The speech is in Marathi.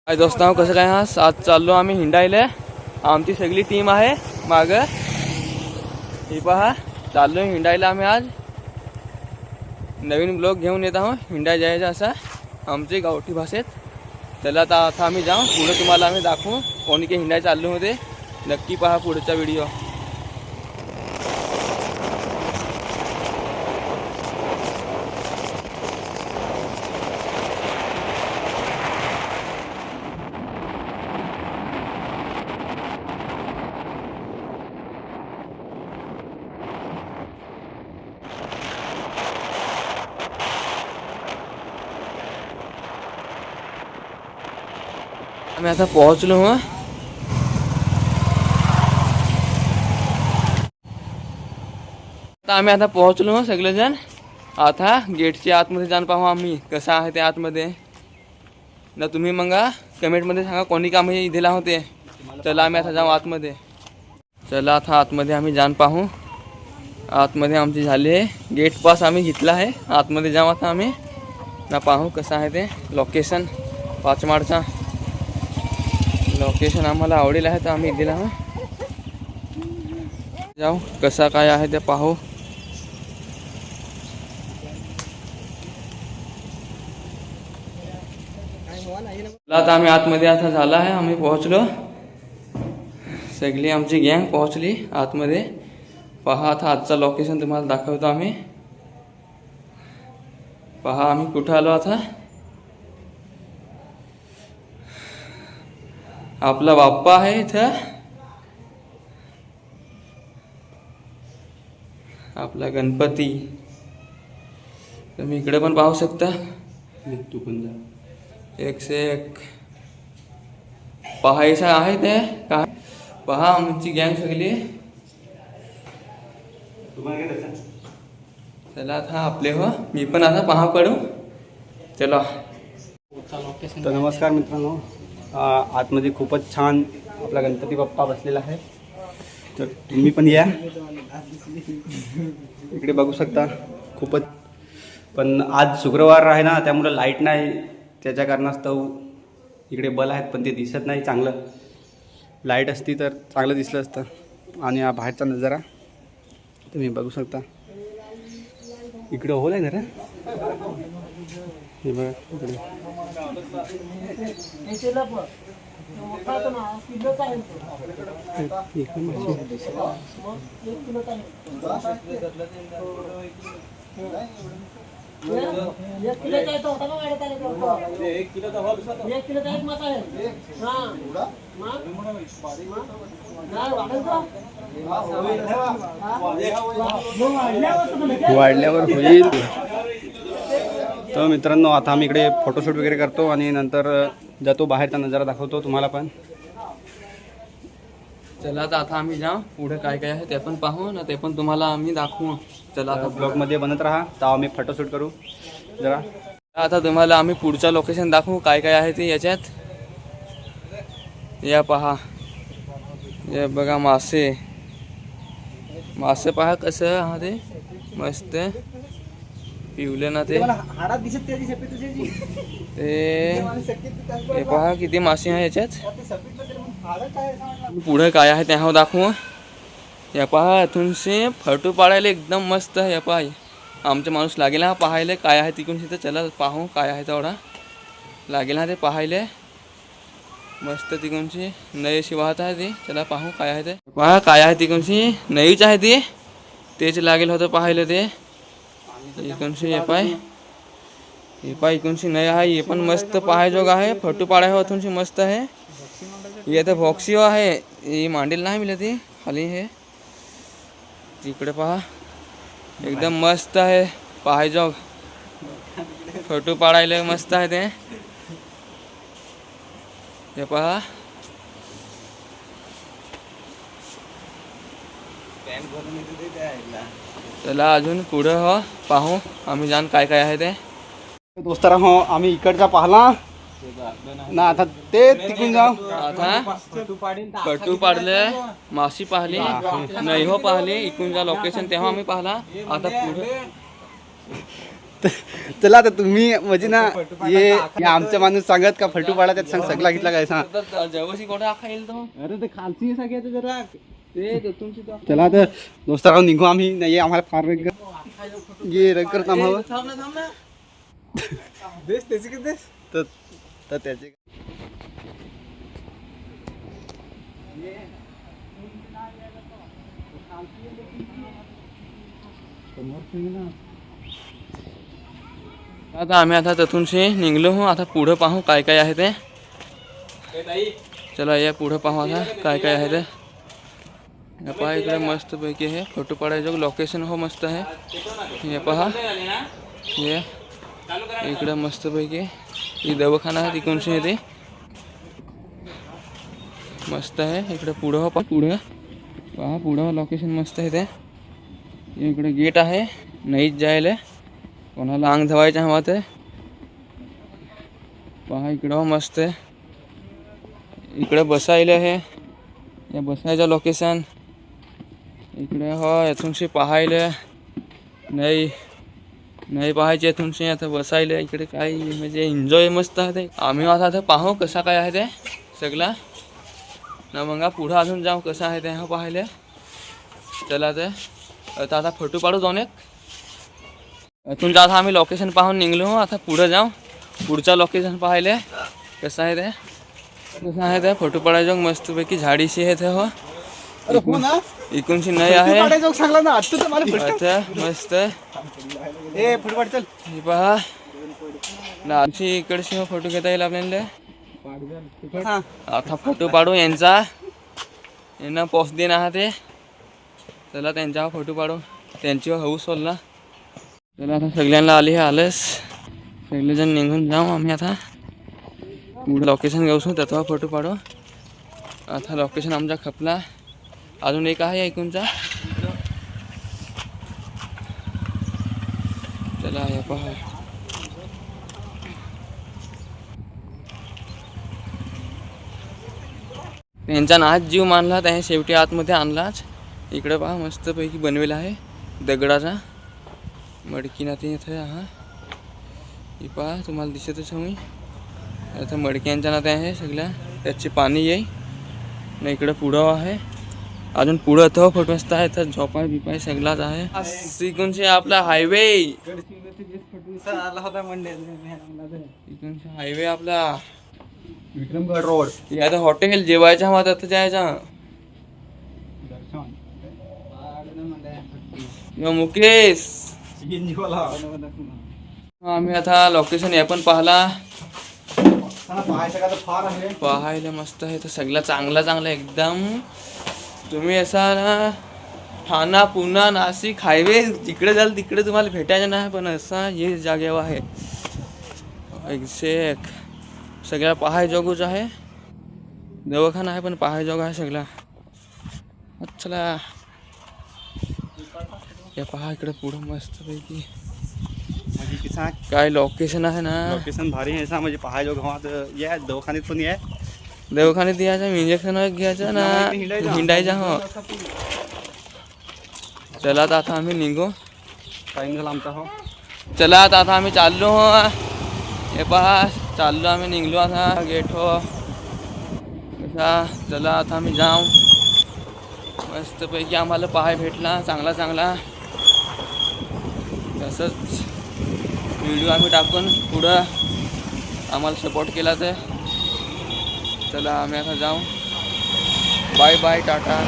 काय दोस्तांनो कसं काय हा आज चाललो आम्ही हिंडायला. आमची सगळी टीम आहे माग. ही पहा चाललो हिंडायला आम्ही आज. नवीन ब्लॉग घेऊन येत आहोत हिंडाय जायचं असा आमची गावठी भाषेत. चला आता आम्ही जाऊ पुढे तुम्हाला आम्ही दाखवू कोणी के हिंडाय चाललो होते. नक्की पहा पुढचा व्हिडिओ. आम्ही आता पोहोचलो हं. आम्ही आता पोहोचलो हं सगळेजण. आता गेटच्या आतमध्ये जाऊन पाहू आम्ही कसं आहे ते आतमध्ये. ना तुम्ही मग कमेंटमध्ये सांगा कोणी काम हे दिला होते. चला आम्ही आता जाऊ आतमध्ये. चला आता आतमध्ये आम्ही जाऊन पाहू. आतमध्ये आमची झाली आहे गेट पास आम्ही घेतला आहे. आतमध्ये जाऊ आता आम्ही ना पाहू कसं आहे ते लोकेशन. 5 माळचा लोकेशन आम्हाला आवडेल आहे तर आम्ही दिला हं. जाऊ कसा काय आहे ते पाहू. आता आम्ही आतमध्ये आता झाला आहे. आम्ही पोहोचलो. सगळी आमची गँग पोहोचली आतमध्ये. पहा आता आजचा लोकेशन तुम्हाला दाखवतो आम्ही. पहा आम्ही कुठं आलो आता. आपला बाप्पा आहे इथं. आपला गणपती तुम्ही इकडे पण पाहू शकता. तू पण जा. एक से एक पहायचं आहे ते काय. पहा आमची गँग सगळी. चला आता आपले हो मी पण आता पहा पडू. चला. तर नमस्कार मित्रांनो. आतमध्ये खूपच छान आपला गणपती बाप्पा बसलेला आहे. तर तुम्ही पण या इकडे बघू शकता. खूपच पण आज शुक्रवार आहे ना त्यामुळे लाईट नाही. त्याच्या कारणास्तव इकडे बल्ब आहेत पण ते दिसत नाही चांगलं. लाईट असती तर चांगलं दिसलं असतं. आणि हा बाहेरचा नजारा तुम्ही बघू शकता. इकडे होल आहे ना रे. हे बघा इकडे. वाढल्यावर होईल. तर मित्रांनो आता आम्ही इकडे फोटोशूट वगैरे करतो आणि नंतर जातो बाहेरचा नजारा दाखवतो तुम्हाला पण. चला आता आम्ही जाऊ पुढे काय काय आहे ते पण पाहू ना ते पण तुम्हाला आम्ही दाखवू. चला आता ब्लॉगमध्ये बनत राहा तर आम्ही फोटोशूट करू जरा. आता तुम्हाला आम्ही पुढचा लोकेशन दाखवू काय काय आहे ते याच्यात. या पहा हे बघा मासे. मासे पहा कसं हा ते मस्त पिवले ना ते. पहा किती मासे आहे याच्यात. पुढे काय आहे ते दाखवू. या पहा इथूनशी फोटो पाडायला एकदम मस्त आहे. या पहा आमचा माणूस लागेल हा पाहायला काय आहे तिकडून. तर चला पाहू काय आहे तेवढा लागेल हा ते पाहायला. मस्त तिकडूनची नई अशी वाहत आहे ती. चला पाहू काय आहे ते. पहा काय आहे तिकडूनची नईच आहे ती. तेच लागेल होतं पाहायला ते. इकडूनशी हे पाय इकडूनशी नई आहे. हे पण मस्त पाहायजोग आहे. फोटो पाडाय इथूनशी मस्त आहे. हे तर बॉक्सिओ आहे. ही मांडील नाही मिळत ती खाली. हे तिकडे पहा एकदम मस्त आहे पाहायजोग. फोटो पाडायला मस्त आहे ते. हे पहा चला अजून पुढं हो पाहू आम्ही जाण काय काय आहे ते. दोस्तारा हो आम्ही इकडचा पाहला ना. आता ते तिकडून जाऊ. आता कटू पाडले माशी पाहिली नाही हो पाहिली. इकडून जा लोकेशन तेव्हा आम्ही पाहला. आता पुढे चला आता तुम्ही म्हणजे ना हे आमचा माणूस सांगत का फटूपाडा त्यात सांग सगळा घेतला काय सांग. जेवशी कोठा खाईल तो अरे ते खालची सगळ्यात जरा ते तुमची चला आता दोस्ताराव निघू आम्ही नाही आम्हाला फार रग ये रग करत आम्हाला थांब ना देश त्याचे किती देश तर त्याचे आता आम्ही आता तिथूनशी निघलो हो. आता पुढं पाहू काय काय आहे ते. चला या पुढं पाहू आता काय काय आहे ते. हे पहा इकडे मस्त पैकी आहे फोटो काढायचं लोकेशन हो मस्त आहे. हे पहा हे इकडे मस्त पैकी ही दवाखाना आहे तिकडूनशी येते मस्त आहे. इकडे पुढं हो पुढं पहा पुढं लोकेशन मस्त आहे ते. इकडे गेट आहे नाहीच जायला कोणाला अंग धवायच्या हवा ते. पहा इकडं मस्त आहे. इकडे बसायला आहे या बसायचं लोकेशन इकडे हो. येथूनशी पाहायला नाही नाही पाहायचे येथूनशी आता बसायला इकडे काय म्हणजे एन्जॉय मस्त आहे ते. आम्ही आता पाहू कसा काय आहे ते सगळा ना मग पुढं अजून जाऊ कसं आहे ते पाहायला. चला ते आता फोटो काढू जाऊन एक तुमचं आता आम्ही लोकेशन पाहून निघलो. आता पुढं जाऊ पुढचा लोकेशन पाहायला कसं आहे ते कसं आहे ते फोटो काढायचं मस्तपैकी झाडीशी आहे ते हो. इकडूनशी नाही आहे आता मस्त हे पहा नाची इकडची हो फोटो घेता येईल आपल्याला. आता फोटो काढू यांचा यांना पोस्ट देणं आहे ते. चला त्यांच्या फोटो काढू त्यांची हाऊस होल ना. चला आता सगळ्यांना आली हे आलंच सगळेजण निघून जाऊ आम्ही आता पुढे लोकेशन घेऊन त्याचा फोटो काढू. आता लोकेशन आमचा खपला अजून एक आहे ऐकूनचा. चला हे पहा त्यांचा नाच जीव मानला त्या शेवटी आतमध्ये आणलाच. इकडे पहा मस्तपैकी बनवेला आहे दगडाचा मडकी ना ते इथे हा ही पहा तुम्हाला दिसतच मी. आता मडक्यांच्या ना ते आहे सगळ्या त्याचे पाणी येई ना. इकडे पुढं आहे अजून पुढं तो फोटो मस्त आहे तर झोपाय बिपाय सगळाच आहे. इकडूनचे आपला हायवे हायवे आपला विक्रमगड रोड आता हॉटेल जेवायच्या हवा तर जायचा मुकेश. आम्ही आता लोकेशन हे पण पाहला पाहायला मस्त आहे तर सगळं चांगला चांगला एकदम. तुम्ही असा ना ठाणा पुणा नाशिक हायवे जिकडे जाल तिकडे तुम्हाला भेटायचं नाही पण असा हे जागेवर आहे एक सगळ्या पहाय जोगूच आहे. दवाखाना आहे पण पहाय जोग आहे सगळा. चला या पहा इकडे पुढं मस्त पैकी काय लोकेशन आहे ना. लोकेशन भारी आहे म्हणजे पहायचो गावात या दवाखान्यात पण या दवाखान्यात यायचं इंजेक्शन घ्यायचं ना हिंडायचं हो. चला आता आम्ही निघू टाइम झाला आमचा हो. चला आता आम्ही चाललो हो. हे पहा चाललो आम्ही निघलो आता गेट हो कसा. चला आता आम्ही जाऊ मस्तपैकी आम्हाला पाहाय भेटला चांगला चांगला. तसंच व्हिडिओ आम्ही टाकून पुढं आम्हाला सपोर्ट केला तर. चला आम्ही आता जाऊ. Bye bye Tata.